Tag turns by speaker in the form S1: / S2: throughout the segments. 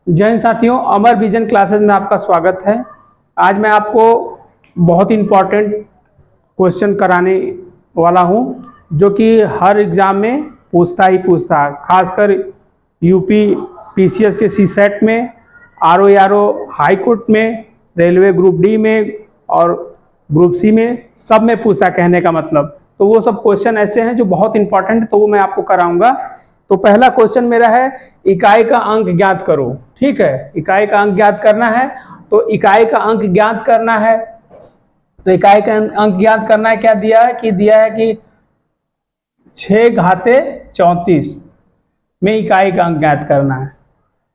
S1: जय हिंद साथियों, अमर vision classes में आपका स्वागत है। आज मैं आपको बहुत इम्पॉर्टेंट क्वेश्चन कराने वाला हूं जो कि हर एग्ज़ाम में पूछता ही पूछता है, खासकर यूपी पीसीएस के सीसेट में, आरओ हाई कोर्ट में, रेलवे ग्रुप डी में और ग्रुप सी में, सब में पूछता, कहने का मतलब। तो वो सब क्वेश्चन ऐसे हैं जो बहुत इंपॉर्टेंट है, तो वो मैं आपको कराऊंगा। तो पहला क्वेश्चन मेरा है, इकाई का अंक ज्ञात करो। ठीक है, इकाई का अंक ज्ञात करना है। तो इकाई का अंक ज्ञात करना है, तो इकाई का अंक ज्ञात करना है। क्या दिया है कि 6 घाते 34 में इकाई का अंक ज्ञात करना है।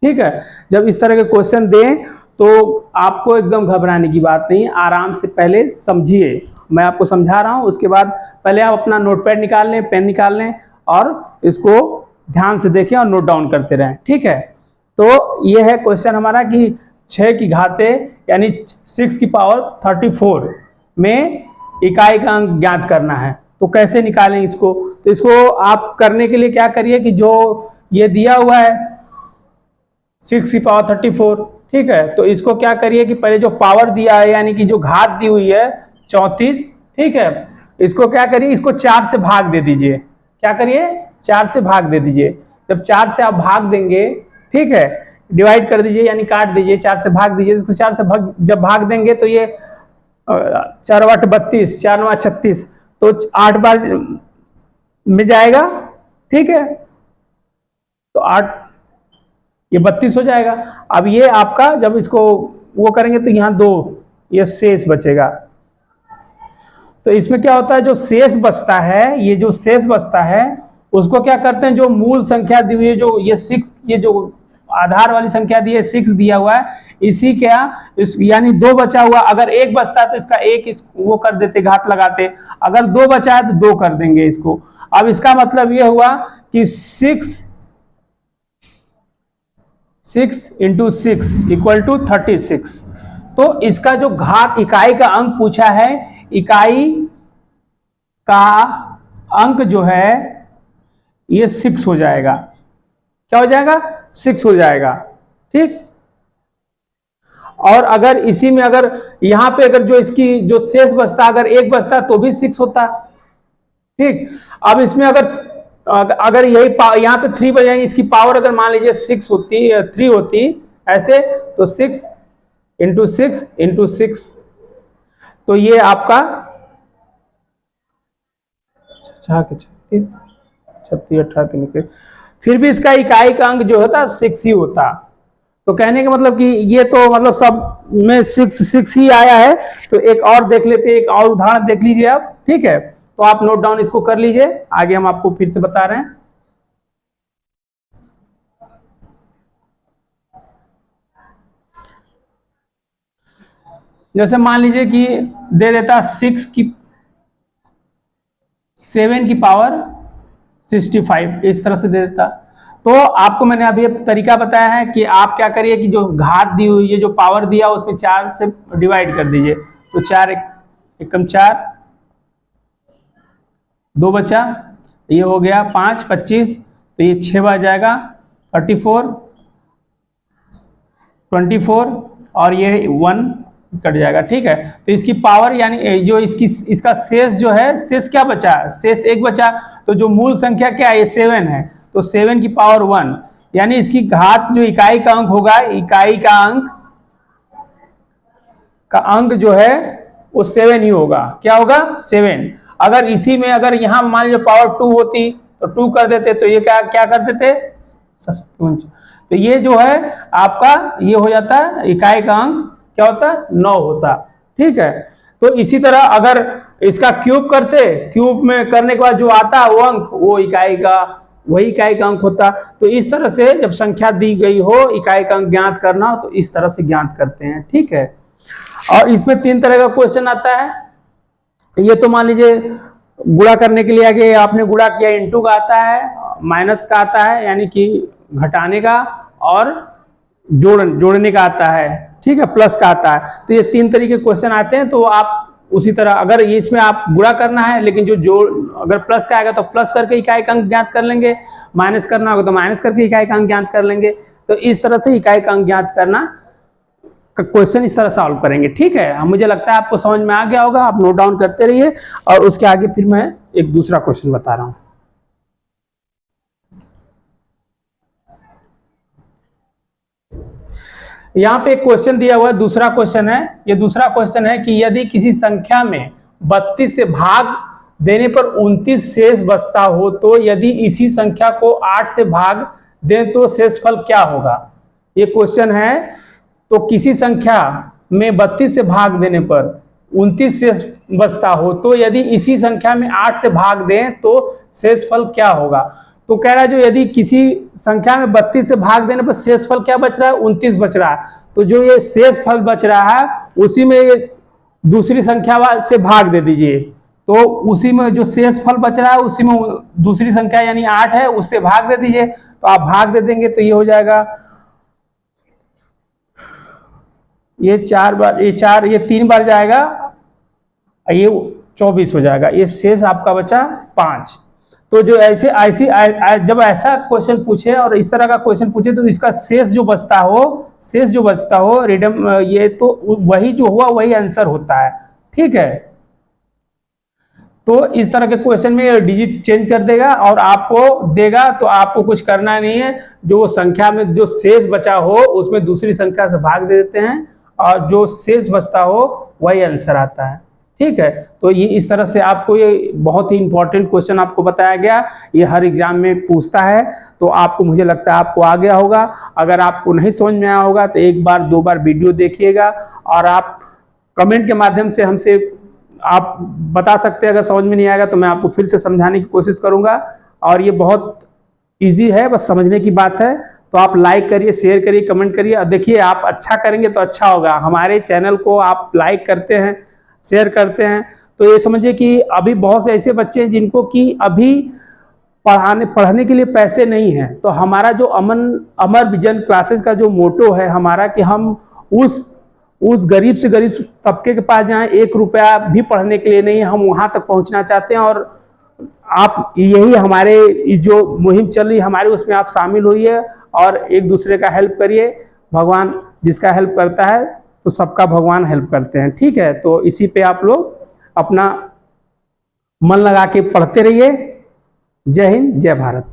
S1: ठीक है, जब इस तरह के क्वेश्चन दें तो आपको एकदम घबराने की बात नहीं, आराम से पहले समझिए। मैं आपको समझा रहा हूं, उसके बाद पहले आप अपना नोटपैड निकाल लें, पेन निकाल लें और इसको ध्यान से देखें और नोट डाउन करते रहें। ठीक है, तो ये है क्वेश्चन हमारा कि 6 की घाते यानी 6 की पावर 34 में इकाई का अंक ज्ञात करना है। तो कैसे निकालें इसको? तो इसको आप करने के लिए क्या करिए कि जो ये दिया हुआ है 6 की पावर 34, ठीक है, तो इसको क्या करिए कि पहले जो पावर दिया है यानी कि जो घात दी हुई है 34, ठीक है, इसको क्या करिए, इसको 4 से भाग दे दीजिए। क्या करिए? 4 से भाग दे दीजिए। जब 4 से आप भाग देंगे, ठीक है, डिवाइड कर दीजिए यानी काट दीजिए, 4 से भाग दीजिए। इसको 4 से जब भाग देंगे तो ये 4 8 32, 4 9 36, तो 8 बार में जाएगा। ठीक है, तो 8 ये 32 हो जाएगा। अब ये आपका जब इसको वो करेंगे तो यहाँ 2 ये शेष बचेगा। तो इसमें क्या होता है, जो शेष बचता है, ये जो शेष बचता है उसको क्या करते हैं, जो मूल संख्या दी हुई है, जो ये 6, ये जो आधार वाली संख्या दी है 6 दिया हुआ है, इसी क्या इस यानी 2 बचा हुआ, अगर 1 बचता है तो इसका 1 वो कर देते, घात लगाते। अगर 2 बचा है तो 2 कर देंगे इसको। अब इसका मतलब ये हुआ कि 6 इंटू 6 इक्वल टू 36। तो इसका जो घात इकाई का अंक पूछा है, इकाई का अंक जो है ये 6 हो जाएगा। क्या हो जाएगा? 6 हो जाएगा। ठीक, और अगर इसी में अगर यहां पे अगर जो इसकी जो शेष बचता, अगर 1 बचता तो भी 6 होता। ठीक, अब इसमें अगर यही यहाँ पे 3 बजाएंगे, इसकी पावर अगर मान लीजिए 6 होती, 3 होती ऐसे, तो 6 इंटू 6 इंटू 6, तो ये आपका 36 36 18 फिर भी इसका इकाई का अंक जो होता 6 ही होता। तो कहने का मतलब कि ये तो मतलब सब में 6 ही आया है। तो एक और देख लेते हैं, एक और उदाहरण देख लीजिए आप। ठीक है, तो आप नोट डाउन इसको कर लीजिए, आगे हम आपको फिर से बता रहे हैं। जैसे मान लीजिए कि दे देता 7 की पावर 65, इस तरह से दे देता। तो आपको मैंने अभी तरीका बताया है कि आप क्या करिए कि जो घात दी हुई है, जो पावर दिया उसमें 4 से डिवाइड कर दीजिए। तो 4 एकम 4, 2 बचा, ये हो गया 5 25, तो ये 6 बार जाएगा 34 24 और ये 1 कट जाएगा। ठीक है, तो इसकी पावर यानी जो इसका शेष जो है, शेष क्या बचा? शेष 1 बचा। तो जो मूल संख्या क्या है, ये 7 है, तो 7 की पावर 1 यानी इसकी घात जो इकाई का अंक होगा, इकाई का अंक जो है वो 7 ही होगा। क्या होगा? 7। अगर इसी में अगर यहां मान लीजिए पावर 2 होती तो 2 कर देते, तो ये क्या कर देते? तो ये जो है आपका ये हो जाता है, इकाई का अंक क्या होता? 9 होता। ठीक है, तो इसी तरह अगर इसका क्यूब करते, क्यूब में करने के बाद जो आता वो अंक, वो वही इकाई का अंक होता। तो इस तरह से जब संख्या दी गई हो, इकाई का अंक ज्ञात करना हो, तो इस तरह से ज्ञात करते हैं। ठीक है, और इसमें 3 तरह का क्वेश्चन आता है। ये तो मान लीजिए गुणा करने के लिए आगे आपने गुणा किया, इंटू का आता है, माइनस का आता है यानी कि घटाने का, और जोड़ने का आता है। ठीक है, प्लस का आता है। तो ये 3 तरीके के क्वेश्चन आते हैं। तो आप उसी तरह अगर इसमें आप गुणा करना है, लेकिन जो अगर प्लस का आएगा तो प्लस करके इकाई का अंक ज्ञात कर लेंगे, माइनस करना होगा तो माइनस करके इकाई का अंक ज्ञात कर लेंगे। तो इस तरह से इकाई का अंक ज्ञात करना क्वेश्चन इस तरह सॉल्व करेंगे। ठीक है, मुझे लगता है आपको समझ में आ गया होगा। आप नोट डाउन करते रहिए और उसके आगे फिर मैं एक दूसरा क्वेश्चन बता रहा हूं। यहां पे एक क्वेश्चन दिया हुआ है, दूसरा क्वेश्चन है। ये दूसरा क्वेश्चन है कि यदि किसी संख्या में 32 से भाग देने पर 29 शेष बचता हो तो यदि इसी संख्या को 8 से भाग दें तो शेषफल क्या होगा। ये क्वेश्चन है। तो किसी संख्या में 32 से भाग देने पर 29 शेष बचता हो तो यदि इसी संख्या में 8 से भाग दें तो शेषफल क्या होगा। तो कह रहा है जो यदि किसी संख्या में 32 से भाग देने पर शेषफल क्या बच रहा है, 29 बच रहा है। तो जो ये शेषफल बच रहा है उसी में ये दूसरी संख्या से भाग दे दीजिए। तो उसी में जो शेषफल बच रहा है उसी में दूसरी संख्या यानी 8 है उससे भाग दे दीजिए। तो आप भाग दे देंगे तो ये हो जाएगा, ये 4 बार, ये 3 बार जाएगा, ये 24 हो जाएगा। ये शेष आपका बचा 5। तो जो ऐसे जब ऐसा क्वेश्चन पूछे और इस तरह का क्वेश्चन पूछे तो इसका शेष जो बचता हो रिडम, ये तो वही जो हुआ वही आंसर होता है। ठीक है, तो इस तरह के क्वेश्चन में डिजिट चेंज कर देगा और आपको देगा। तो आपको कुछ करना नहीं है, जो संख्या में जो शेष बचा हो उसमें दूसरी संख्या से भाग दे देते हैं और जो शेष बचता हो वही आंसर आता है। ठीक है, तो ये इस तरह से आपको ये बहुत ही इंपॉर्टेंट क्वेश्चन आपको बताया गया। ये हर एग्जाम में पूछता है। तो आपको, मुझे लगता है आपको आ गया होगा। अगर आपको नहीं समझ में आया होगा तो एक बार 2 बार वीडियो देखिएगा और आप कमेंट के माध्यम से हमसे आप बता सकते हैं। अगर समझ में नहीं आएगा तो मैं आपको फिर से समझाने की कोशिश करूंगा। और ये बहुत ईजी है, बस समझने की बात है। तो आप लाइक करिए, शेयर करिए, कमेंट करिए। और देखिए, आप अच्छा करेंगे तो अच्छा होगा। हमारे चैनल को आप लाइक करते हैं, शेयर करते हैं तो ये समझिए कि अभी बहुत से ऐसे बच्चे हैं जिनको कि अभी पढ़ने के लिए पैसे नहीं हैं। तो हमारा जो अमर विजन क्लासेस का जो मोटो है हमारा कि हम उस गरीब से गरीब तबके के पास जाएं, 1 रुपया भी पढ़ने के लिए नहीं, हम वहां तक पहुंचना चाहते हैं। और आप, यही हमारे जो मुहिम चल रही है हमारे, उसमें आप शामिल होइए और एक दूसरे का हेल्प करिए। भगवान जिसका हेल्प करता है तो सबका भगवान हेल्प करते हैं। ठीक है, तो इसी पे आप लोग अपना मन लगा के पढ़ते रहिए। जय हिंद, जय भारत।